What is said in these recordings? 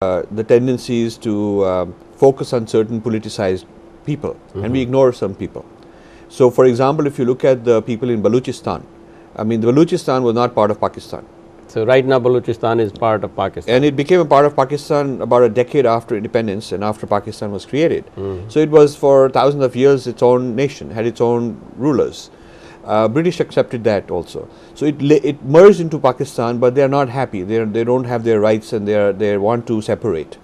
the tendency is to focus on certain politicized people, and we ignore some people. So, for example, if you look at the people in Balochistan, I mean, the Balochistan was not part of Pakistan. So right now Balochistan is part of Pakistan. And it became a part of Pakistan about a decade after independence and after Pakistan was created. So it was for thousands of years its own nation, had its own rulers. British accepted that also. So it merged into Pakistan, but they are not happy. They don't have their rights, and they want to separate.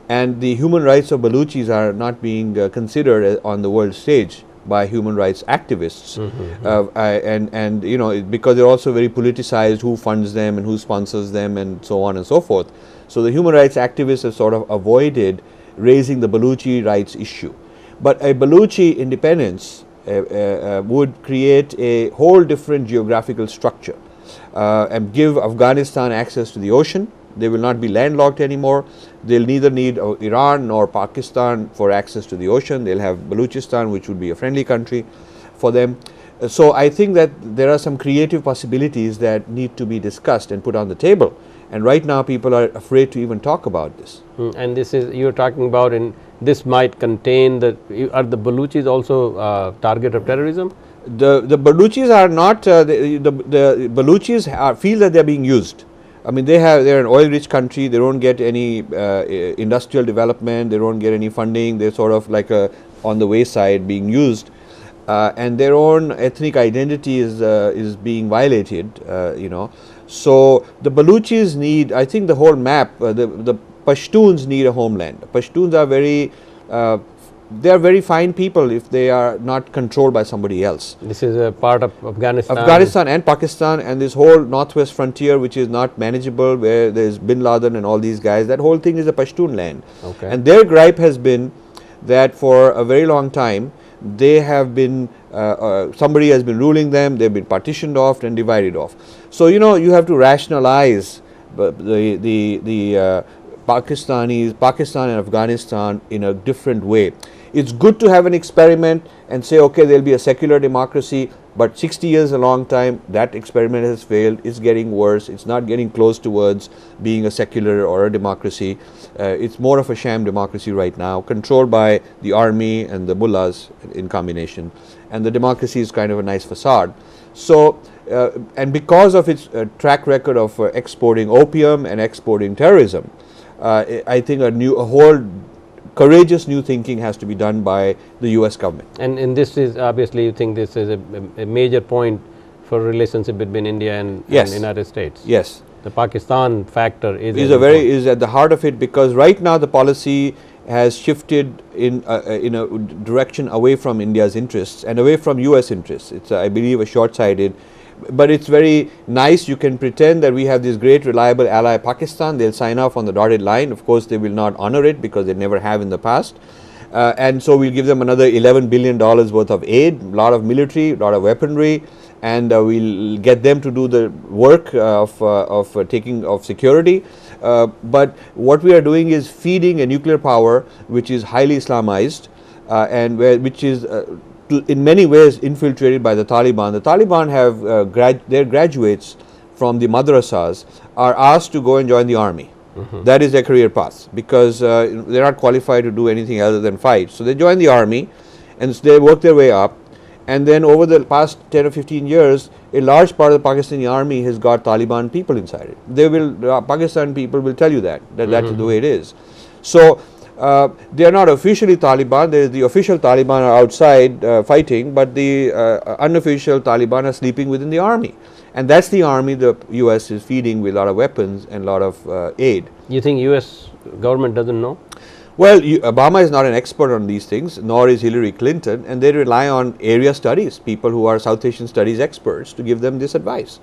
And the human rights of Baluchis are not being considered on the world stage by human rights activists, and you know, because they're also very politicized, who funds them and who sponsors them and so on and so forth. So the human rights activists have sort of avoided raising the Baluchi rights issue. But a Baluchi independence would create a whole different geographical structure and give Afghanistan access to the ocean. They will not be landlocked anymore. They'll neither need Iran nor Pakistan for access to the ocean. They'll have Balochistan, which would be a friendly country for them. So I think that there are some creative possibilities that need to be discussed and put on the table. And right now people are afraid to even talk about this. And this is, you're talking about, and this might contain are the Baluchis also target of terrorism? The Baluchis are not, the Baluchis feel that they're being used. I mean, they're an oil-rich country. They don't get any industrial development. They don't get any funding. They're sort of like on the wayside, being used, and their own ethnic identity is being violated. You know, so the Baluchis need, I think, the whole map. The Pashtuns need a homeland. The Pashtuns are they are very fine people if they are not controlled by somebody else. This is a part of Afghanistan. Afghanistan and Pakistan, and this whole northwest frontier, which is not manageable, where there is Bin Laden and all these guys, that whole thing is a Pashtun land. Okay. And their gripe has been that for a very long time they have been, somebody has been ruling them, they've been partitioned off and divided off. So, you know, you have to rationalize the Pakistan and Afghanistan in a different way. It's good to have an experiment and say, okay, there'll be a secular democracy, but 60 years is a long time. That experiment has failed. It's getting worse. It's not getting close towards being a secular or a democracy. It's more of a sham democracy right now, controlled by the army and the mullahs in combination. And the democracy is kind of a nice facade. So, and because of its track record of exporting opium and exporting terrorism, I think a whole courageous new thinking has to be done by the US government. And this is obviously, you think this is a major point for relationship between India and Yes. and United States? Yes. The Pakistan factor is at the heart of it, because right now the policy has shifted in a direction away from India's interests and away from US interests. It's I believe a short-sighted, but it's very nice. You can pretend that we have this great reliable ally Pakistan. They'll sign off on the dotted line. Of course they will not honor it because they never have in the past, and so we'll give them another $11 billion worth of aid, a lot of military, a lot of weaponry, and we'll get them to do the work of security. But what we are doing is feeding a nuclear power which is highly Islamized, and which is in many ways infiltrated by the Taliban. The Taliban have their graduates from the madrasas are asked to go and join the army. That is their career path, because they're not qualified to do anything other than fight. So they join the army and they work their way up, and then over the past 10 or 15 years, a large part of the Pakistani army has got Taliban people inside it. Pakistan people will tell you that that's the way it is. So they are not officially Taliban. The official Taliban are outside fighting, but the unofficial Taliban are sleeping within the army. And that's the army the US is feeding with a lot of weapons and a lot of aid. You think US government doesn't know? Well, Obama is not an expert on these things, nor is Hillary Clinton, and they rely on area studies, people who are South Asian studies experts, to give them this advice.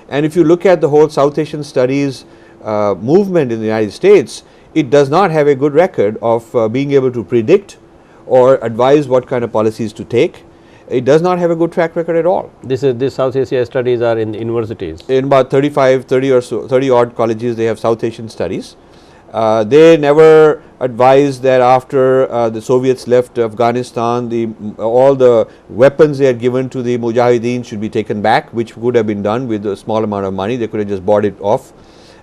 And if you look at the whole South Asian studies movement in the United States, it does not have a good record of being able to predict or advise what kind of policies to take. It does not have a good track record at all. This South Asia studies are in the universities. In about 30 odd colleges, they have South Asian studies. They never advised that after the Soviets left Afghanistan, all the weapons they had given to the Mujahideen should be taken back, which would have been done with a small amount of money. They could have just bought it off.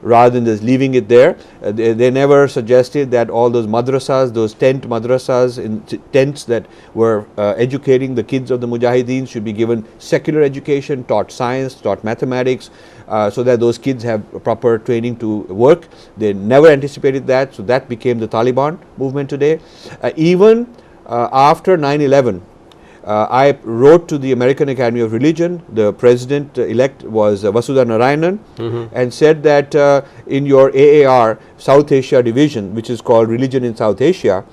rather than just leaving it there. They never suggested that all those madrasas, those tent madrasas in tents that were educating the kids of the Mujahideen should be given secular education, taught science, taught mathematics, so that those kids have proper training to work. They never anticipated that, so that became the Taliban movement today. Even after 9/11, I wrote to the American Academy of Religion. The president elect was Vasudha Narayanan, and said that in your AAR South Asia division, which is called Religion in South Asia,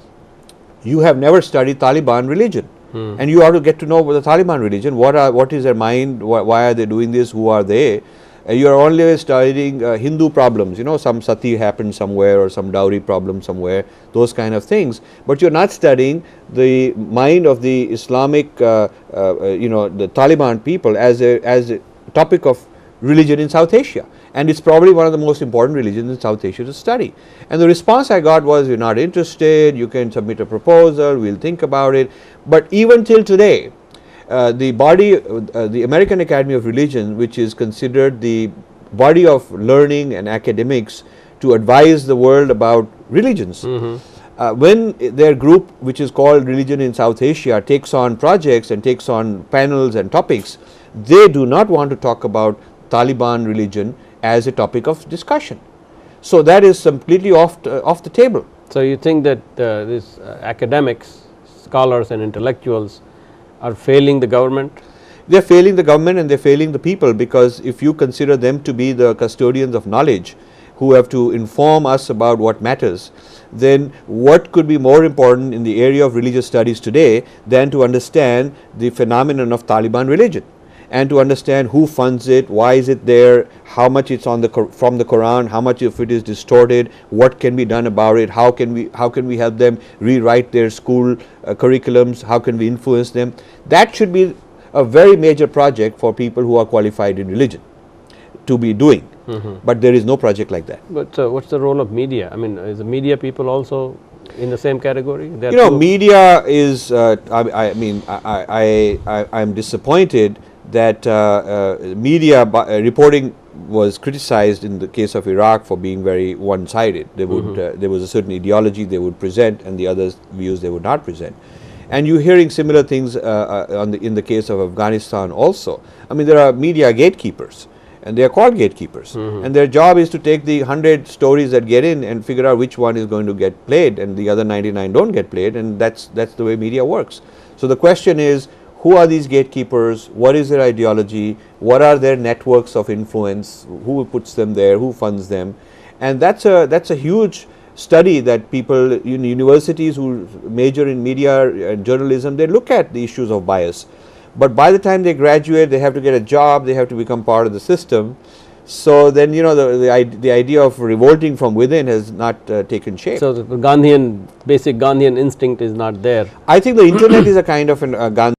you have never studied Taliban religion, and you ought to get to know the Taliban religion. What is their mind? Why are they doing this? Who are they? You are only studying Hindu problems, some sati happened somewhere or some dowry problem somewhere, those kind of things. But you are not studying the mind of the Islamic, the Taliban people as a topic of religion in South Asia. And it's probably one of the most important religions in South Asia to study. And the response I got was, you're not interested, you can submit a proposal, we'll think about it. But even till today, the body, the American Academy of Religion, which is considered the body of learning and academics to advise the world about religions, when their group, which is called Religion in South Asia, takes on projects and takes on panels and topics, they do not want to talk about Taliban religion as a topic of discussion. So that is completely off the table. So you think that these academics, scholars and intellectuals are failing the government? They are failing the government and they are failing the people, because if you consider them to be the custodians of knowledge who have to inform us about what matters, then what could be more important in the area of religious studies today than to understand the phenomenon of Taliban religion, and to understand who funds it, why is it there, how much it's from the Quran, how much of it is distorted, what can be done about it, how can we help them rewrite their school curriculums, how can we influence them. That should be a very major project for people who are qualified in religion to be doing. But there is no project like that. But what's the role of media? I mean, is the media people also in the same category? Media is, I am disappointed that media reporting was criticized in the case of Iraq for being very one-sided. They would there was a certain ideology they would present, and the other views they would not present. And you're hearing similar things in the case of Afghanistan also. I mean, there are media gatekeepers, and they are called gatekeepers, and their job is to take the 100 stories that get in and figure out which one is going to get played, and the other 99 don't get played, and that's the way media works. So the question is, who are these gatekeepers? What is their ideology? What are their networks of influence? Who puts them there? Who funds them? And that's a huge study that people in universities who major in media and journalism, they look at the issues of bias. But by the time they graduate, they have to get a job, they have to become part of the system. So then, the idea of revolting from within has not taken shape. So the basic Gandhian instinct is not there. I think the internet is a kind of a Gandhian